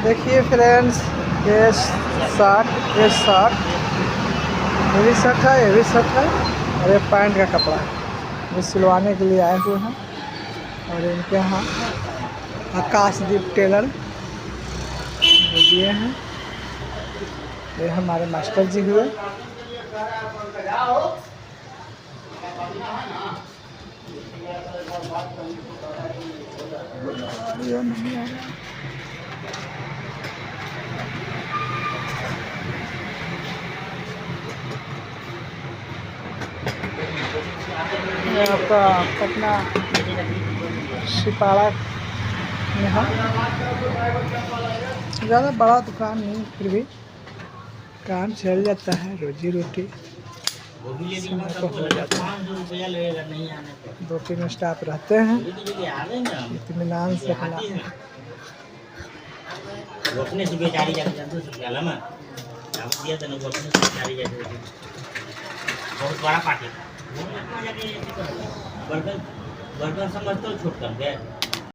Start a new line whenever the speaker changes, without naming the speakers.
देखिए फ्रेंड्स, ये शर्ट, ये शर्ट, ये भी शर्ट है, ये भी शर्ट है और ये पैंट का कपड़ा है। ये सिलवाने के लिए आए हुए हैं और इनके यहाँ आकाशदीप टेलर दिए हैं। ये हमारे मास्टर जी हुए। ये नहीं आ रहा। आपका पटना सिपाड़ा में है। ज़्यादा बड़ा दुकान नहीं, फिर भी काम चल जाता है, रोजी रोटी समय को हो जाता है। 2-3 स्टाफ रहते हैं, इत्मीनान से अपना
रोकने से बेचारी जाते में दिया था ना, रोकने से बेचारी जाती बहुत बड़ा पार्टी बर्तन बर्तन समझते हो, छूट कर दे।